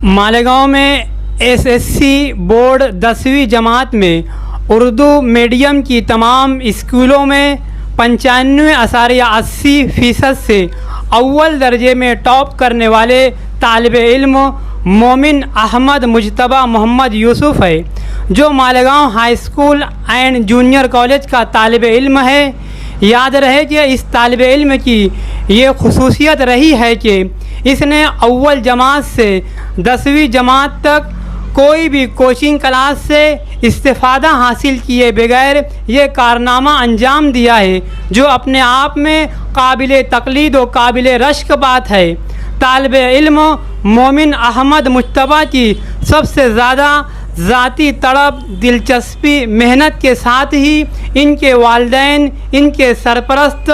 मालेगांव में SSC board 10वीं जमात में उर्दू मीडियम की तमाम स्कूलों में 95.80% से अव्वल दर्जे में टॉप करने वाले तालिब इल्म मोमिन अहमद मुजतबा मोहम्मद यूसुफ है, जो Malegaon high school and junior college का तालिब इल्म है। याद रहे कि इस तालिब इल्म की ये खुसूसियत रही है कि इसने अव्वल जमात से 10वीं जमात तक कोई भी कोचिंग क्लास से इस्तिफ़ादा हासिल किए बगैर ये कारनामा अंजाम दिया है, जो अपने आप में काबिल तक़लीद व काबिल रश्क बात है। तालिब इल्म मोमिन अहमद मुजतबा की सबसे ज़्यादा ज़ाती तड़प, दिलचस्पी, मेहनत के साथ ही इनके वालिदैन, इनके सरपरस्त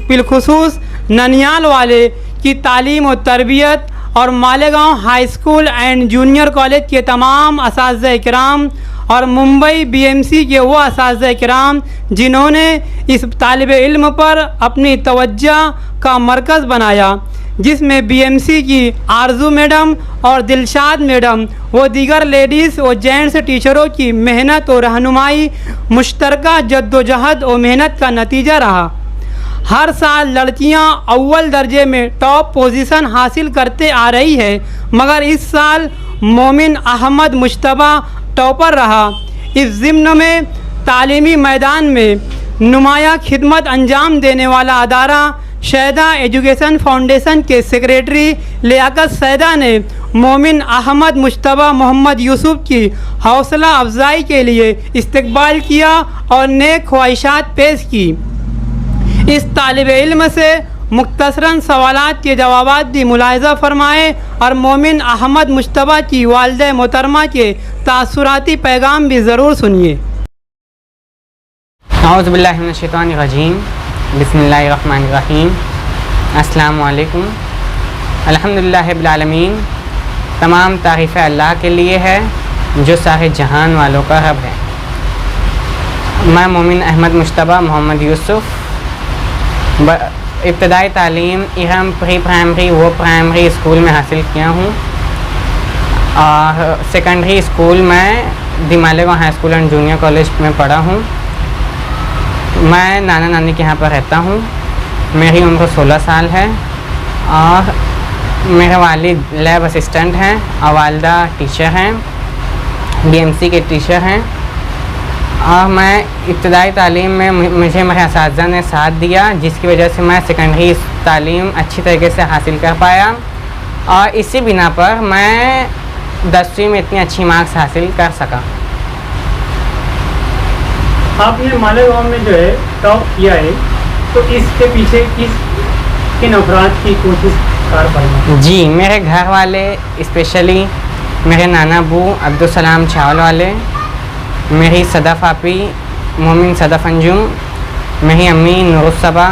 बिलखुसूस ननियाल वाले की तालीम और तरबियत और Malegaon high school and junior college के तमाम असातिज़ा इकराम और मुंबई बीएमसी के वो असातिज़ा इकराम जिन्होंने इस तालिब इल्म पर अपनी तवज्जो का मरकज़ बनाया, जिसमें बीएमसी की आरजू मैडम और दिलशाद मैडम व दीगर लेडीज़ व जेंट्स टीचरों की मेहनत और रहनुमाई मुश्तरका जद्दोजहद और मेहनत का नतीजा रहा। हर साल लड़कियां अव्वल दर्जे में टॉप पोजीशन हासिल करते आ रही है, मगर इस साल मोमिन अहमद मुजतबा टॉपर रहा। इस ज़िम्न में तालीमी मैदान में नुमाया खिदमत अंजाम देने वाला अदारा शैदा एजुकेशन फाउंडेशन के सेक्रेटरी लियाकत सैदा ने मोमिन अहमद मुजतबा मोहम्मद यूसुफ की हौसला अफजाई के लिए इस्तकबाल किया और नेक ख्वाहिशात पेश की। इस तालिब इल्म से मुख्तसरन सवालात के जवाबात भी मुलाहिज़ा फरमाए और मोमिन अहमद मुजतबा की वालिदा मोहतरमा के तासुराती पैगाम भी ज़रूर सुनिए। औज़ु बिल्लाहि मिनश शैतानिर रजीम, बिस्मिल्लाहिर रहमानिर रहीम। अस्सलामु अलैकुम। अल्हम्दुलिल्लाहि रब्बिल आलमीन। तमाम तारीफ़ें अल्लाह के लिए है जो सारे जहान वालों का रब है। मैं मोमिन अहमद मुजतबा मोहम्मद यूसुफ इब्तदाई तालीम इरम प्री प्राइमरी वो प्राइमरी स्कूल में हासिल किया हूँ और सेकेंडरी स्कूल में the Malegaon high school and junior college में पढ़ा हूँ। मैं नाना नानी के यहाँ पर रहता हूँ। मेरी उम्र 16 साल है और मेरे वालिद लैब असिस्टेंट हैं और वालिदा टीचर हैं, बीएमसी के टीचर हैं। और मैं इब्तदाई तालीम में मुझे मेरे असातिज़ा ने साथ दिया, जिसकी वजह से मैं सेकेंडरी तालीम अच्छी तरीके से हासिल कर पाया और इसी बिना पर मैं 10वीं में इतनी अच्छी मार्क्स हासिल कर सका। आपने मालेगांव में जो है टॉप किया है, तो इसके पीछे किन अफराद की कोशिश कार पाई? जी, मेरे घर वाले स्पेशली मेरे नाना अबू अब्दुल सलाम चावल वाले, मेरी सदफ़ आपी मोमिन सदफ़ अंजुम, मेरी अम्मी नूरुस्सबा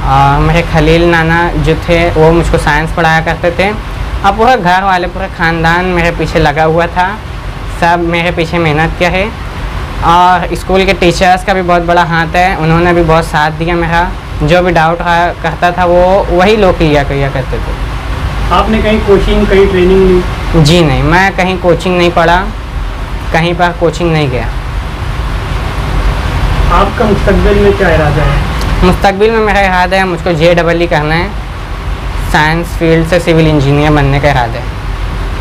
और मेरे खलील नाना जो थे वो मुझको साइंस पढ़ाया करते थे। अब पूरा घर वाले, पूरा ख़ानदान मेरे पीछे लगा हुआ था, सब मेरे पीछे मेहनत किया है और स्कूल के टीचर्स का भी बहुत बड़ा हाथ है, उन्होंने भी बहुत साथ दिया मेरा। जो भी डाउट करता था वो वही लोग किया करते थे। आपने कहीं कोचिंग, कहीं ट्रेनिंग ली? जी नहीं, मैं कहीं कोचिंग नहीं पढ़ा, कहीं पर कोचिंग नहीं गया। आपका मुस्तकबिल में क्या इरादा है? मुस्तकबिल में मेरा इरादा है मुझको JEE करना है, साइंस फील्ड से सिविल इंजीनियर बनने का इरादा है।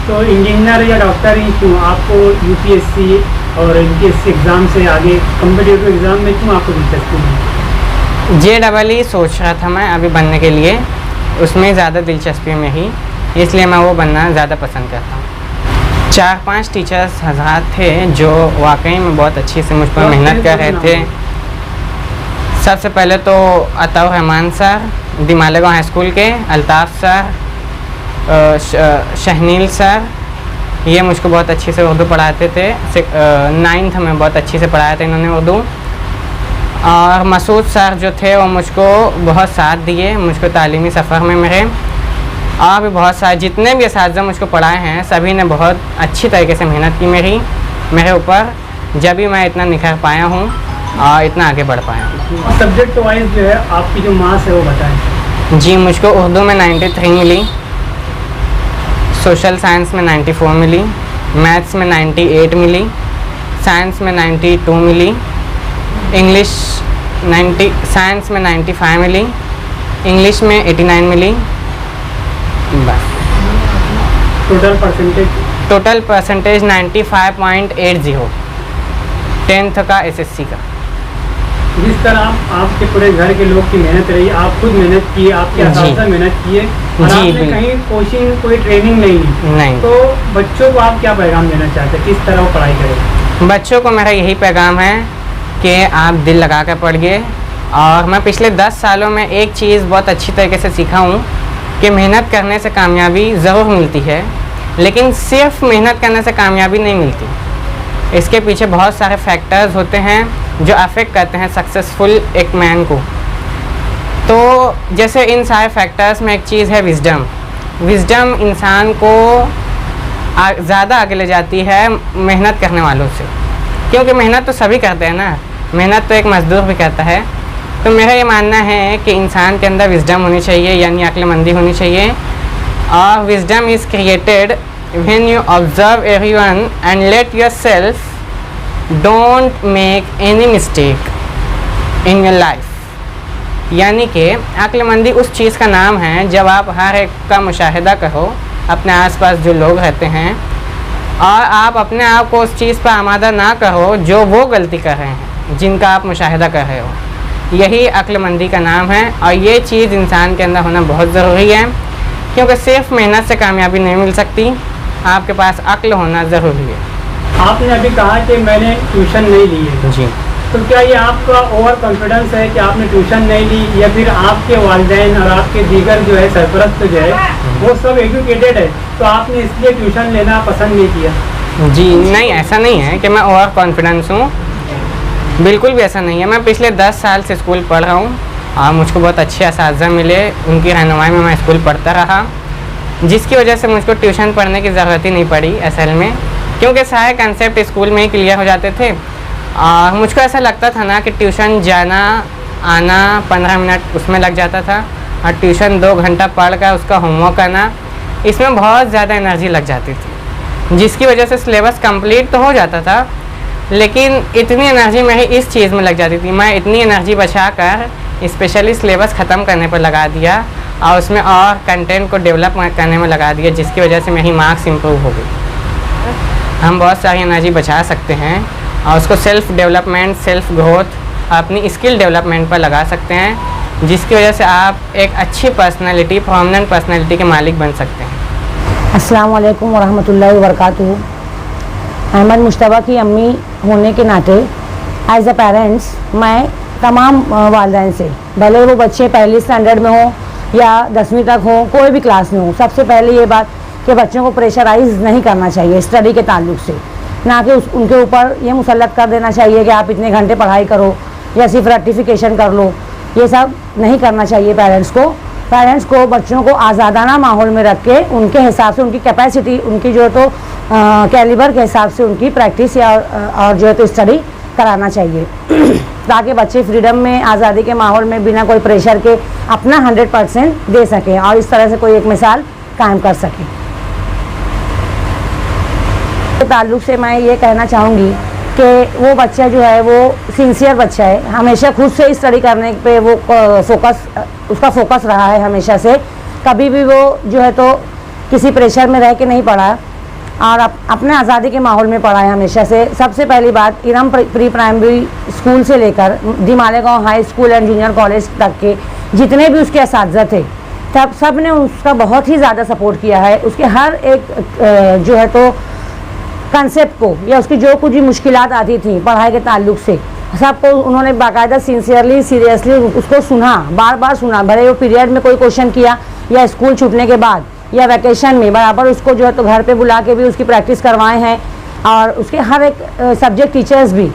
तो इंजीनियर या डॉक्टर ही क्यों? आपको यूपीएससी और एमपीएससी एग्ज़ाम से आगे कम्पिटिटिव एग्ज़ाम में क्यों आपको दिलचस्पी है? JEE सोच रहा था मैं अभी बनने के लिए, उसमें ज़्यादा दिलचस्पी में ही, इसलिए मैं वो बनना ज़्यादा पसंद करता हूँ। 4-5 टीचर्स हज़रात थे जो वाकई में बहुत अच्छी से मुझ पर मेहनत कर रहे थे। सबसे पहले तो अताउर रहमान सर दी मालेगांव हाई स्कूल के, अल्ताफ़ सर, शहनील सर, ये मुझको बहुत अच्छे से उर्दू पढ़ाते थे। 9th में बहुत अच्छी से पढ़ाया था इन्होंने उर्दू। और मसूद सर जो थे वो मुझको बहुत साथ दिए मुझको तालीमी सफ़र में मेरे। और भी बहुत सारे जितने भी असातिज़ा मुझको पढ़ाए हैं सभी ने बहुत अच्छी तरीके से मेहनत की मेरे ऊपर, जब भी मैं इतना निखर पाया हूँ और इतना आगे बढ़ पाया हूँ। सब्जेक्ट वाइज जो है आपकी जो मार्क्स है वो बताएं। जी, मुझको उर्दू में 93 मिली, सोशल साइंस में 94 मिली, मैथ्स में 98 मिली, साइंस में 92 मिली, इंग्लिश साइंस में 95 मिली, इंग्लिश में 89 मिली। बस टोटल परसेंटेज 95.80 10th का एसएससी का। जिस तरह आपके पूरे घर के लोग की मेहनत रही, आप खुद मेहनत किए, आपके असातिज़ा मेहनत किए और आपने कहीं कोचिंग कोई ट्रेनिंग नहीं, तो बच्चों को आप क्या पैगाम देना चाहते हैं, किस तरह वो पढ़ाई करें? बच्चों को मेरा यही पैगाम है कि आप दिल लगा कर पढ़िए। और मैं पिछले 10 सालों में एक चीज़ बहुत अच्छी तरीके से सीखा हूँ कि मेहनत करने से कामयाबी ज़रूर मिलती है, लेकिन सिर्फ मेहनत करने से कामयाबी नहीं मिलती। इसके पीछे बहुत सारे फैक्टर्स होते हैं जो अफेक्ट करते हैं सक्सेसफुल एक मैन को। तो जैसे इन सारे फैक्टर्स में एक चीज़ है विजडम। विजडम इंसान को ज़्यादा आगे ले जाती है मेहनत करने वालों से, क्योंकि मेहनत तो सभी करते हैं ना, मेहनत तो एक मजदूर भी करता है। तो मेरा ये मानना है कि इंसान के अंदर विजडम होनी चाहिए, यानी अक्लमंदी होनी चाहिए। और wisdom is created when you observe everyone and let yourself don't make any mistake in your life। यानी कि अक्लमंदी उस चीज़ का नाम है जब आप हर एक का मुशाहिदा करो, अपने आसपास जो लोग रहते हैं, और आप अपने आप को उस चीज़ पर आमादा ना करो जो वो गलती कर रहे हैं जिनका आप मुशाहिदा कर रहे हो। यही अक्लमंदी का नाम है और ये चीज़ इंसान के अंदर होना बहुत ज़रूरी है, क्योंकि सिर्फ मेहनत से कामयाबी नहीं मिल सकती, आपके पास अक्ल होना ज़रूरी है। आपने अभी कहा कि मैंने ट्यूशन नहीं ली है जी, तो क्या ये आपका ओवर कॉन्फिडेंस है कि आपने ट्यूशन नहीं ली, या फिर आपके वालिदैन और आपके दीगर जो है सरपरस्त जो है वो सब एजुकेटेड है तो आपने इसलिए ट्यूशन लेना पसंद नहीं किया? जी नहीं, ऐसा नहीं है कि मैं ओवर कॉन्फिडेंस हूँ, बिल्कुल भी ऐसा नहीं है। मैं पिछले 10 साल से स्कूल पढ़ रहा हूँ और मुझको बहुत अच्छे असातिज़ा मिले, उनकी रहनुमाई में मैं स्कूल पढ़ता रहा, जिसकी वजह से मुझको ट्यूशन पढ़ने की ज़रूरत ही नहीं पड़ी असल में, क्योंकि सारे कंसेप्ट स्कूल में ही क्लियर हो जाते थे। और मुझको ऐसा लगता था ना कि ट्यूशन जाना आना 15 मिनट उसमें लग जाता था, और ट्यूशन 2 घंटा पढ़ कर उसका होमवर्क करना, इसमें बहुत ज़्यादा एनर्जी लग जाती थी, जिसकी वजह से सिलेबस कंप्लीट तो हो जाता था, लेकिन इतनी एनर्जी मेरी इस चीज़ में लग जाती थी, मैं इतनी एनर्जी बचा कर स्पेशली सिलेबस ख़त्म करने पर लगा दिया और उसमें और कंटेंट को डेवलप करने में लगा दिया, जिसकी वजह से मेरी मार्क्स इम्प्रूव हो गई। हम बहुत सारी एनर्जी बचा सकते हैं और उसको सेल्फ़ डेवलपमेंट, सेल्फ़ ग्रोथ, अपनी स्किल डेवलपमेंट पर लगा सकते हैं, जिसकी वजह से आप एक अच्छी पर्सनैलिटी, प्रोमिनेंट पर्सनैलिटी के मालिक बन सकते हैं। अस्सलाम वालेकुम वरहमतुल्लाहि वबरकातुहू। अहमद मुश्तबा की अम्मी होने के नाते एज अ पेरेंट्स मैं तमाम वालिदैन से, भले वो बच्चे पहली स्टैंडर्ड में हो या 10वीं तक हो, कोई भी क्लास में हो, सबसे पहले ये बात कि बच्चों को प्रेशराइज नहीं करना चाहिए स्टडी के ताल्लुक से, ना कि उनके ऊपर ये मुसल्लत कर देना चाहिए कि आप इतने घंटे पढ़ाई करो या सिर्फ रेक्टिफिकेशन कर लो। ये सब नहीं करना चाहिए पेरेंट्स को बच्चों को आज़ादाना माहौल में रख के उनके हिसाब से, उनकी कैपेसिटी, उनकी जो है तो कैलिबर के हिसाब से उनकी प्रैक्टिस या और जो है तो स्टडी कराना चाहिए ताकि बच्चे फ्रीडम में, आज़ादी के माहौल में बिना कोई प्रेशर के अपना 100% दे सकें और इस तरह से कोई एक मिसाल कायम कर सकें। ताल्लुक़ से मैं ये कहना चाहूँगी कि वो बच्चा जो है वो सिंसियर बच्चा है, हमेशा खुद से स्टडी करने पे वो उसका फोकस रहा है हमेशा से, कभी भी वो जो है तो किसी प्रेशर में रह के नहीं पढ़ा और अपने आज़ादी के माहौल में पढ़ा है हमेशा से। सबसे पहली बात, इरम प्री प्राइमरी स्कूल से लेकर the Malegaon high school and junior college तक के जितने भी उसके असातिज़ा थे सब ने उसका बहुत ही ज़्यादा सपोर्ट किया है। उसके हर एक जो है तो कंसेप्ट को या उसकी जो कुछ भी मुश्किलात आती थी पढ़ाई के ताल्लुक से, सबको उन्होंने बाकायदा सिंसियरली, सीरियसली उसको सुना, बार बार सुना, भले वो पीरियड में कोई क्वेश्चन किया या स्कूल छूटने के बाद या वैकेशन में, बराबर उसको जो है तो घर पे बुला के भी उसकी प्रैक्टिस करवाए हैं। और उसके हर एक सब्जेक्ट टीचर्स भी,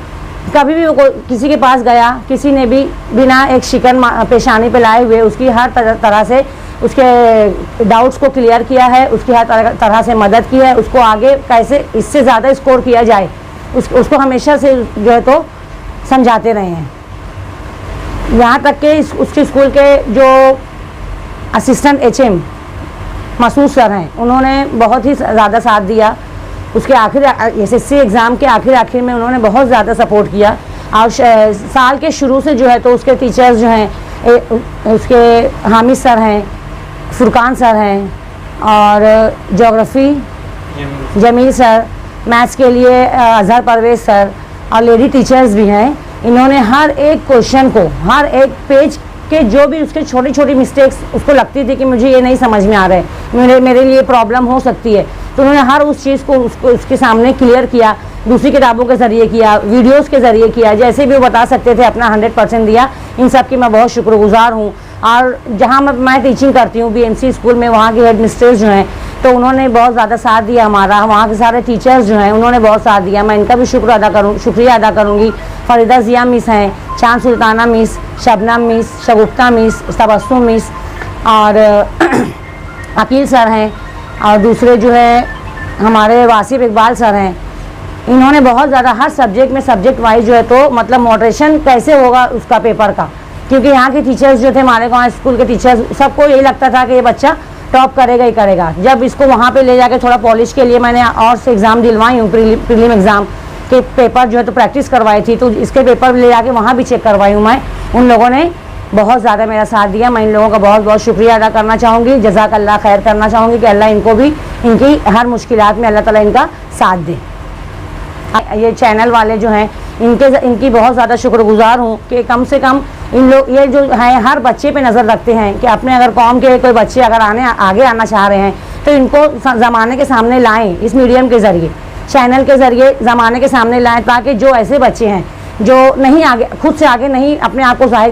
कभी भी वो किसी के पास गया, किसी ने भी बिना एक शिकन पेशानी पे लाए हुए उसकी हर तरह से उसके डाउट्स को क्लियर किया है, उसकी हर तरह से मदद की है, उसको आगे कैसे इससे ज़्यादा स्कोर किया जाए उसको हमेशा से जो है तो समझाते रहे हैं। यहाँ तक कि उसके स्कूल के जो असिस्टेंट HM मसूद सर हैं, उन्होंने बहुत ही ज़्यादा साथ दिया। उसके आखिर SSC एग्ज़ाम के आखिर में उन्होंने बहुत ज़्यादा सपोर्ट किया। और साल के शुरू से जो है तो उसके टीचर्स जो हैं उसके हामिद सर हैं, फुरकान सर हैं, और ज्योग्राफ़ी जमील सर, मैथ्स के लिए अजहर परवेज़ सर, और लेडी टीचर्स भी हैं। इन्होंने हर एक क्वेश्चन को, हर एक पेज के जो भी उसके छोटी छोटी मिस्टेक्स उसको लगती थी कि मुझे ये नहीं समझ में आ रहा है, मेरे लिए प्रॉब्लम हो सकती है, तो उन्होंने हर उस चीज़ को उसके सामने क्लियर किया। दूसरी किताबों के ज़रिए किया, वीडियोस के ज़रिए किया, जैसे भी वो बता सकते थे अपना 100% दिया। इन सब की मैं बहुत शुक्रगुजार हूँ। और जहाँ मैं टीचिंग करती हूँ BMC स्कूल में, वहाँ के हेड मिस्ट्रेस जो हैं तो उन्होंने बहुत ज़्यादा साथ दिया हमारा। वहाँ के सारे टीचर्स जो हैं उन्होंने बहुत साथ दिया, मैं इनका भी शुक्रिया अदा करूँगी। फरीदा ज़िया मिस हैं, चांद सुल्ताना मिस, शबनम मिस, शगुफ्ता मिस, तबस्सुम मिस, और अकील सर हैं, और दूसरे जो है हमारे वासिफ इकबाल सर हैं। इन्होंने बहुत ज़्यादा हर सब्जेक्ट में सब्जेक्ट वाइज जो है तो मतलब मॉडरेशन कैसे होगा उसका पेपर का, क्योंकि यहाँ के टीचर्स जो थे मालेगांव स्कूल के टीचर्स, सबको यही लगता था कि ये बच्चा टॉप करेगा ही करेगा। जब इसको वहाँ पे ले जाके थोड़ा पॉलिश के लिए मैंने और से एग्ज़ाम दिलवाई हूँ, प्रीलिम एग्ज़ाम के पेपर जो है तो प्रैक्टिस करवाई थी, तो इसके पेपर ले जाके वहाँ भी चेक करवाई हूँ मैं। उन लोगों ने बहुत ज़्यादा मेरा साथ दिया। मैं इन लोगों का बहुत बहुत शुक्रिया अदा करना चाहूँगी, जज़ाक अल्लाह खैर करना चाहूँगी कि अल्लाह इनको भी इनकी हर मुश्किलात में अल्लाह ताला इनका साथ दे। ये चैनल वाले जो हैं इनकी बहुत ज़्यादा शुक्रगुजार हूँ कि कम से कम इन लोग ये जो है हर बच्चे पे नज़र रखते हैं कि अपने अगर कौम के कोई बच्चे अगर आगे आना चाह रहे हैं तो इनको ज़माने के सामने लाएं, इस मीडियम के ज़रिए, चैनल के ज़रिए ज़माने के सामने लाएं, ताकि जो ऐसे बच्चे हैं जो नहीं आगे, खुद से आगे नहीं अपने आप को ज़ाहिर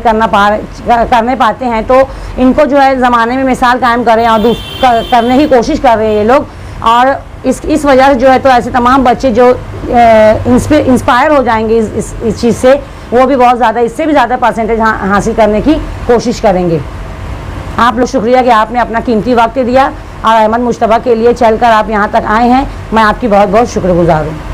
करने पाते हैं, तो इनको जो है ज़माने में मिसाल कायम करें और करने की कोशिश कर रहे हैं ये लोग। और इस वजह से जो है तो ऐसे तमाम बच्चे जो इंस्पायर हो जाएंगे इस चीज़ से, वो भी बहुत ज़्यादा, इससे भी ज़्यादा परसेंटेज हासिल करने की कोशिश करेंगे। आप लोग शुक्रिया कि आपने अपना कीमती वक्त दिया और अहमद मुश्तबा के लिए चलकर आप यहाँ तक आए हैं। मैं आपकी बहुत बहुत शुक्रगुजार हूँ।